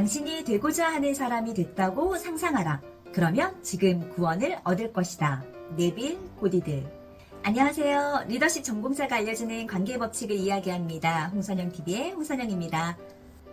당신이 되고자 하는 사람이 됐다고 상상하라. 그러면 지금 구원을 얻을 것이다. 네빌 고디드. 안녕하세요. 리더십 전공자가 알려주는 관계 법칙을 이야기합니다. 홍선영TV의 홍선영입니다.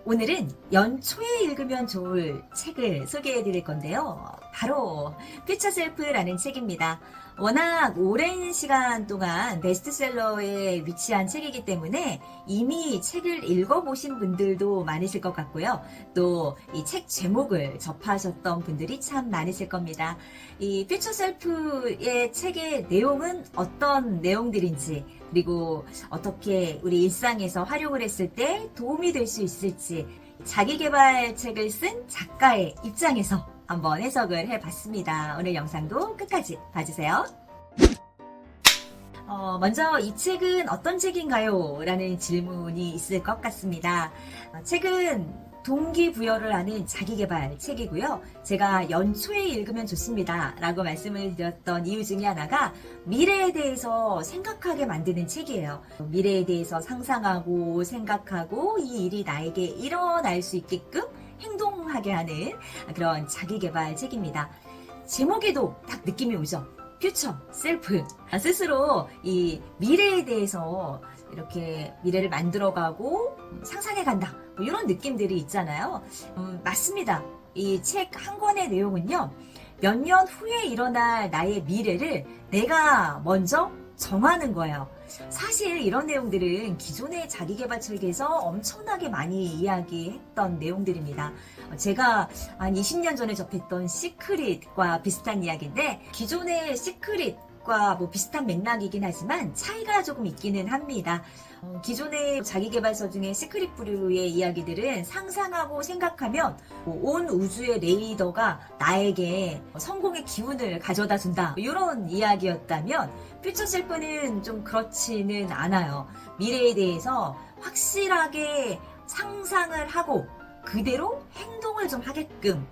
오늘은 연초에 읽으면 좋을 책을 소개해 드릴 건데요. 바로 퓨처 셀프라는 책입니다. 워낙 오랜 시간 동안 베스트셀러에 위치한 책이기 때문에 이미 책을 읽어보신 분들도 많으실 것 같고요. 또 이 책 제목을 접하셨던 분들이 참 많으실 겁니다. 이 퓨처 셀프의 책의 내용은 어떤 내용들인지, 그리고 어떻게 우리 일상에서 활용을 했을 때 도움이 될 수 있을지, 자기계발 책을 쓴 작가의 입장에서 한번 해석을 해봤습니다. 오늘 영상도 끝까지 봐주세요. 먼저 이 책은 어떤 책인가요? 라는 질문이 있을 것 같습니다. 책은 동기부여를 하는 자기계발 책이고요. 제가 연초에 읽으면 좋습니다 라고 말씀을 드렸던 이유 중에 하나가 미래에 대해서 생각하게 만드는 책이에요. 미래에 대해서 상상하고 생각하고 이 일이 나에게 일어날 수 있게끔 행동하게 하는 그런 자기계발 책입니다. 제목에도 딱 느낌이 오죠. 퓨처 셀프. 스스로 이 미래에 대해서 이렇게 미래를 만들어가고 상상해간다, 뭐 이런 느낌들이 있잖아요. 맞습니다. 이 책 한 권의 내용은요, 몇 년 후에 일어날 나의 미래를 내가 먼저 정하는 거예요. 사실 이런 내용들은 기존의 자기계발 책에서 엄청나게 많이 이야기했던 내용들입니다. 제가 한 20년 전에 접했던 시크릿과 비슷한 이야기인데, 기존의 시크릿과 뭐 비슷한 맥락이긴 하지만 차이가 조금 있기는 합니다. 기존의 자기계발서 중에 시크릿 부류의 이야기들은 상상하고 생각하면 온 우주의 레이더가 나에게 성공의 기운을 가져다 준다, 이런 이야기였다면 퓨처 셀프는 좀 그렇지는 않아요. 미래에 대해서 확실하게 상상을 하고 그대로 행동을 좀 하게끔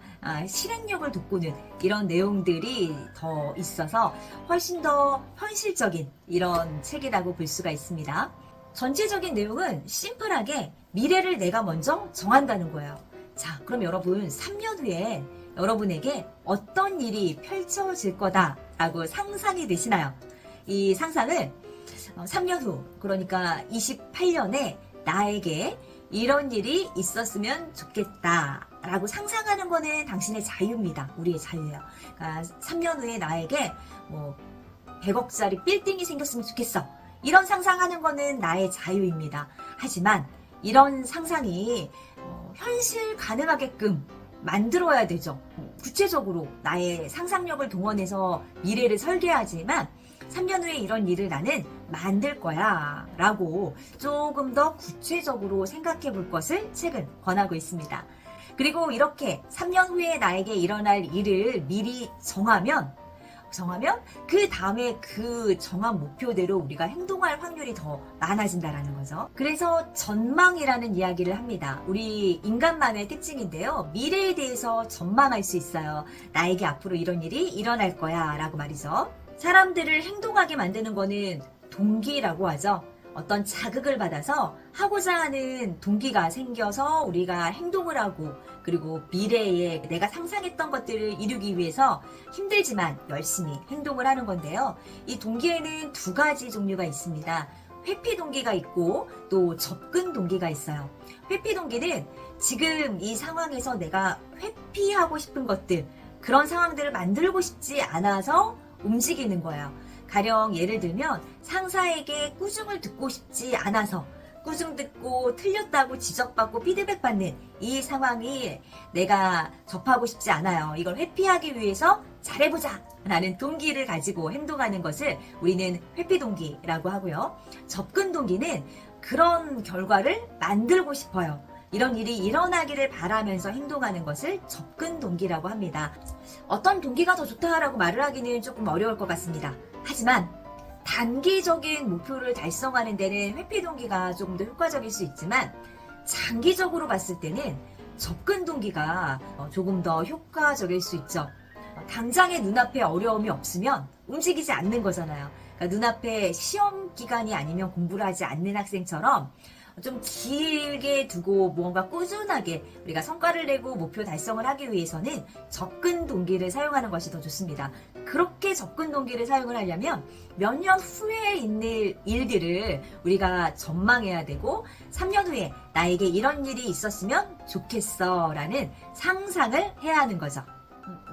실행력을 돋구는 이런 내용들이 더 있어서 훨씬 더 현실적인 이런 책이라고 볼 수가 있습니다. 전체적인 내용은 심플하게 미래를 내가 먼저 정한다는 거예요. 자, 그럼 여러분 3년 후에 여러분에게 어떤 일이 펼쳐질 거다라고 상상이 되시나요? 이 상상을 3년 후, 그러니까 28년에 나에게 이런 일이 있었으면 좋겠다 라고 상상하는 거는 당신의 자유입니다. 우리의 자유예요. 그러니까 3년 후에 나에게 뭐 100억짜리 빌딩이 생겼으면 좋겠어, 이런 상상하는 거는 나의 자유입니다. 하지만 이런 상상이 현실 가능하게끔 만들어야 되죠. 구체적으로 나의 상상력을 동원해서 미래를 설계하지만 3년 후에 이런 일을 나는 만들 거야 라고 조금 더 구체적으로 생각해 볼 것을 책은 권하고 있습니다. 그리고 이렇게 3년 후에 나에게 일어날 일을 미리 정하면 그 다음에 그 정한 목표대로 우리가 행동할 확률이 더 많아진다는 거죠. 그래서 전망이라는 이야기를 합니다. 우리 인간만의 특징인데요. 미래에 대해서 전망할 수 있어요. 나에게 앞으로 이런 일이 일어날 거야 라고 말이죠. 사람들을 행동하게 만드는 거는 동기라고 하죠. 어떤 자극을 받아서 하고자 하는 동기가 생겨서 우리가 행동을 하고, 그리고 미래에 내가 상상했던 것들을 이루기 위해서 힘들지만 열심히 행동을 하는 건데요. 이 동기에는 두 가지 종류가 있습니다. 회피 동기가 있고 또 접근 동기가 있어요. 회피 동기는 지금 이 상황에서 내가 회피하고 싶은 것들, 그런 상황들을 만들고 싶지 않아서 움직이는 거예요. 가령 예를 들면 상사에게 꾸중을 듣고 싶지 않아서 꾸중 듣고 틀렸다고 지적받고 피드백받는 이 상황이 내가 접하고 싶지 않아요. 이걸 회피하기 위해서 잘해보자 라는 동기를 가지고 행동하는 것을 우리는 회피 동기라고 하고요. 접근 동기는 그런 결과를 만들고 싶어요. 이런 일이 일어나기를 바라면서 행동하는 것을 접근 동기라고 합니다. 어떤 동기가 더 좋다라고 말을 하기는 조금 어려울 것 같습니다. 하지만 단기적인 목표를 달성하는 데는 회피 동기가 조금 더 효과적일 수 있지만, 장기적으로 봤을 때는 접근 동기가 조금 더 효과적일 수 있죠. 당장의 눈앞에 어려움이 없으면 움직이지 않는 거잖아요. 그러니까 눈앞에 시험 기간이 아니면 공부를 하지 않는 학생처럼 좀 길게 두고 무언가 꾸준하게 우리가 성과를 내고 목표 달성을 하기 위해서는 접근 동기를 사용하는 것이 더 좋습니다. 그렇게 접근 동기를 사용을 하려면 몇 년 후에 있는 일들을 우리가 전망해야 되고 3년 후에 나에게 이런 일이 있었으면 좋겠어 라는 상상을 해야 하는 거죠.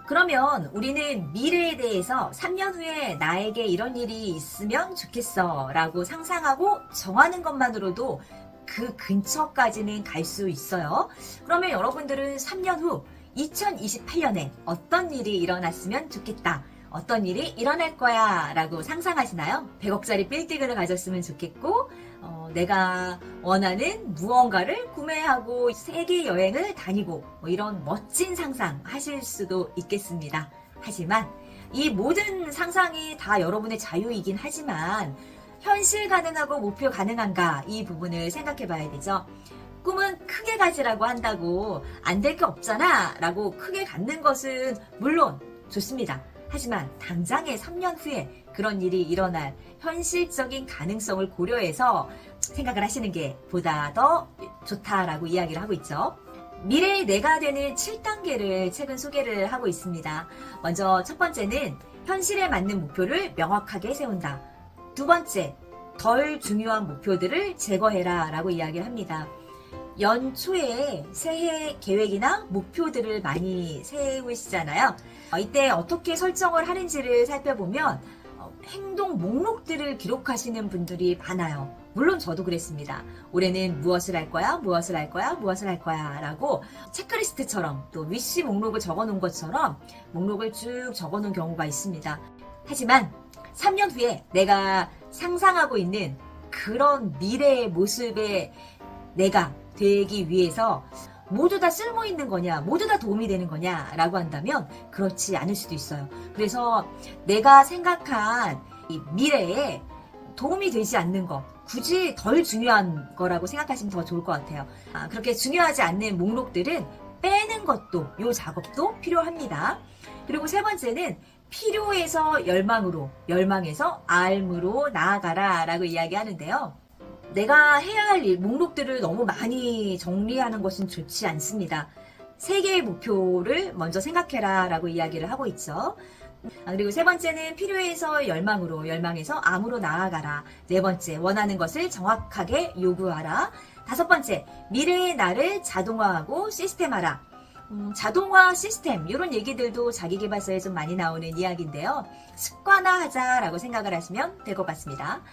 그러면 우리는 미래에 대해서 3년 후에 나에게 이런 일이 있으면 좋겠어 라고 상상하고 정하는 것만으로도 그 근처까지는 갈 수 있어요. 그러면 여러분들은 3년 후 2028년에 어떤 일이 일어났으면 좋겠다. 어떤 일이 일어날 거야 라고 상상하시나요? 100억짜리 빌딩을 가졌으면 좋겠고 내가 원하는 무언가를 구매하고 세계 여행을 다니고 이런 멋진 상상 하실 수도 있겠습니다. 하지만 이 모든 상상이 다 여러분의 자유이긴 하지만 현실 가능하고 목표 가능한가 이 부분을 생각해 봐야 되죠. 꿈은 크게 가지라고 한다고 안 될 게 없잖아 라고 크게 갖는 것은 물론 좋습니다. 하지만 당장의 3년 후에 그런 일이 일어날 현실적인 가능성을 고려해서 생각을 하시는 게 보다 더 좋다라고 이야기를 하고 있죠. 미래의 내가 되는 7단계를 최근 소개를 하고 있습니다. 먼저 첫 번째는 현실에 맞는 목표를 명확하게 세운다. 두 번째, 덜 중요한 목표들을 제거해라 라고 이야기를 합니다. 연초에 새해 계획이나 목표들을 많이 세우시잖아요. 이때 어떻게 설정을 하는지를 살펴보면 행동 목록들을 기록하시는 분들이 많아요. 물론 저도 그랬습니다. 올해는 무엇을 할 거야, 무엇을 할 거야, 무엇을 할 거야 라고 체크리스트처럼 또 위시 목록을 적어놓은 것처럼 목록을 쭉 적어놓은 경우가 있습니다. 하지만 3년 후에 내가 상상하고 있는 그런 미래의 모습의 내가 되기 위해서 모두 다 쓸모있는 거냐, 모두 다 도움이 되는 거냐 라고 한다면 그렇지 않을 수도 있어요. 그래서 내가 생각한 이 미래에 도움이 되지 않는 것, 굳이 덜 중요한 거라고 생각하시면 더 좋을 것 같아요. 그렇게 중요하지 않는 목록들은 빼는 것도, 이 작업도 필요합니다. 그리고 세 번째는 필요해서 열망으로, 열망에서 알므로 나아가라 라고 이야기하는데요. 내가 해야 할 일, 목록들을 너무 많이 정리하는 것은 좋지 않습니다. 세 개의 목표를 먼저 생각해라 라고 이야기를 하고 있죠. 그리고 세 번째는 필요해서 열망으로, 열망에서 암으로 나아가라. 네 번째, 원하는 것을 정확하게 요구하라. 다섯 번째, 미래의 나를 자동화하고 시스템화라. 자동화 시스템 이런 얘기들도 자기계발서에 좀 많이 나오는 이야기인데요. 습관화하자라고 생각을 하시면 될 것 같습니다.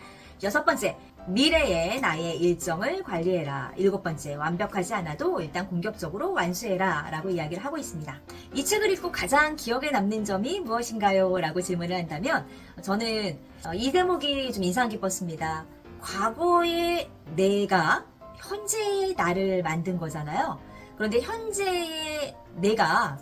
여섯 번째, 미래의 나의 일정을 관리해라. 일곱 번째, 완벽하지 않아도 일단 공격적으로 완수해라 라고 이야기를 하고 있습니다. 이 책을 읽고 가장 기억에 남는 점이 무엇인가요? 라고 질문을 한다면 저는 이 대목이 좀 인상 깊었습니다. 과거의 내가 현재의 나를 만든 거잖아요. 그런데 현재의 내가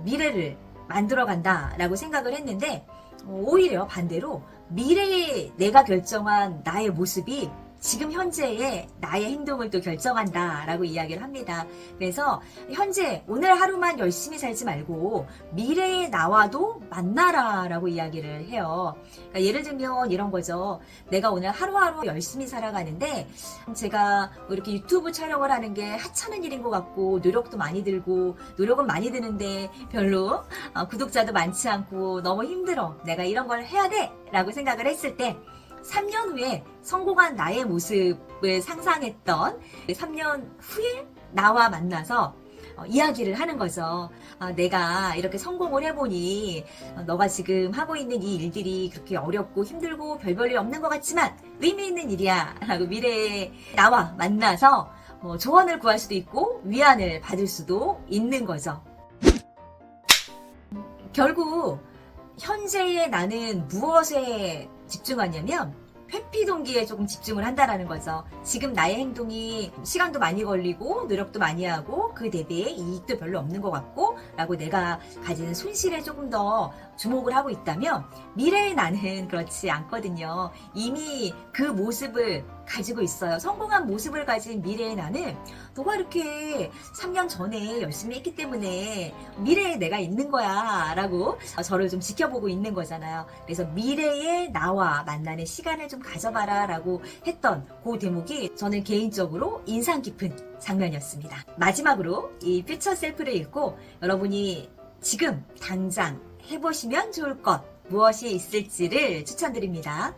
미래를 만들어간다 라고 생각을 했는데 오히려 반대로 미래에 내가 결정한 나의 모습이 지금 현재의 나의 행동을 또 결정한다 라고 이야기를 합니다. 그래서 현재 오늘 하루만 열심히 살지 말고 미래의 나와도 만나라 라고 이야기를 해요. 그러니까 예를 들면 이런 거죠. 내가 오늘 하루하루 열심히 살아가는데 제가 이렇게 유튜브 촬영을 하는 게 하찮은 일인 것 같고 노력도 많이 들고 노력은 많이 드는데 별로 구독자도 많지 않고 너무 힘들어. 내가 이런 걸 해야 돼 라고 생각을 했을 때 3년 후에 성공한 나의 모습을 상상했던 3년 후에 나와 만나서 이야기를 하는 거죠. 내가 이렇게 성공을 해보니 너가 지금 하고 있는 이 일들이 그렇게 어렵고 힘들고 별 일 없는 것 같지만 의미 있는 일이야 라고 미래에 나와 만나서 조언을 구할 수도 있고 위안을 받을 수도 있는 거죠. 결국 현재의 나는 무엇에 집중하냐면 회피 동기에 조금 집중을 한다라는 거죠. 지금 나의 행동이 시간도 많이 걸리고 노력도 많이 하고 그 대비에 이익도 별로 없는 것 같고 라고 내가 가지는 손실에 조금 더 주목을 하고 있다면 미래의 나는 그렇지 않거든요. 이미 그 모습을 가지고 있어요. 성공한 모습을 가진 미래의 나는 너가 이렇게 3년 전에 열심히 했기 때문에 미래에 내가 있는 거야 라고 저를 좀 지켜보고 있는 거잖아요. 그래서 미래의 나와 만나는 시간을 좀 가져봐라 라고 했던 그 대목이 저는 개인적으로 인상 깊은 장면이었습니다. 마지막으로 이 퓨처 셀프를 읽고 여러분이 지금 당장 해보시면 좋을 것 무엇이 있을지를 추천드립니다.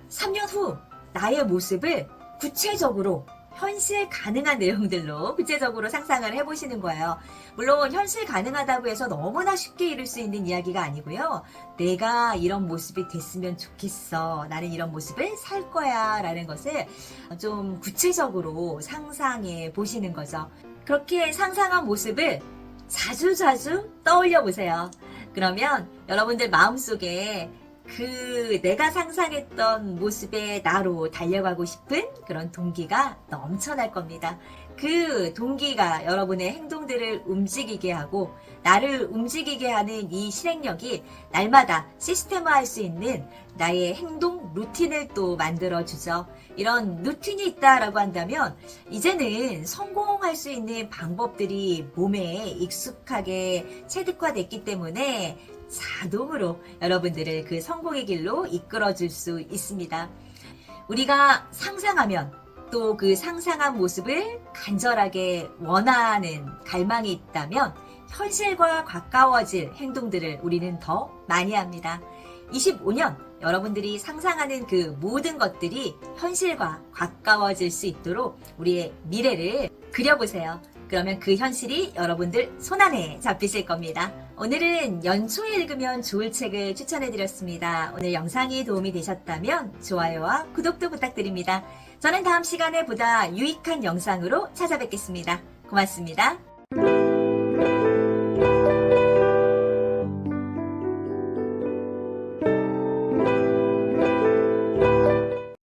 3년 후 나의 모습을 구체적으로 현실 가능한 내용들로 구체적으로 상상을 해보시는 거예요. 물론 현실 가능하다고 해서 너무나 쉽게 이룰 수 있는 이야기가 아니고요. 내가 이런 모습이 됐으면 좋겠어. 나는 이런 모습을 살 거야. 라는 것을 좀 구체적으로 상상해 보시는 거죠. 그렇게 상상한 모습을 자주자주 떠올려 보세요. 그러면 여러분들 마음속에 그 내가 상상했던 모습의 나로 달려가고 싶은 그런 동기가 넘쳐날 겁니다. 그 동기가 여러분의 행동들을 움직이게 하고 나를 움직이게 하는 이 실행력이 날마다 시스템화할 수 있는 나의 행동 루틴을 또 만들어주죠. 이런 루틴이 있다라고 한다면 이제는 성공할 수 있는 방법들이 몸에 익숙하게 체득화됐기 때문에 자동으로 여러분들을 그 성공의 길로 이끌어줄 수 있습니다. 우리가 상상하면 또 그 상상한 모습을 간절하게 원하는 갈망이 있다면 현실과 가까워질 행동들을 우리는 더 많이 합니다. 25년 여러분들이 상상하는 그 모든 것들이 현실과 가까워질 수 있도록 우리의 미래를 그려보세요. 그러면 그 현실이 여러분들 손안에 잡히실 겁니다. 오늘은 연초에 읽으면 좋을 책을 추천해드렸습니다. 오늘 영상이 도움이 되셨다면 좋아요와 구독도 부탁드립니다. 저는 다음 시간에 보다 유익한 영상으로 찾아뵙겠습니다. 고맙습니다.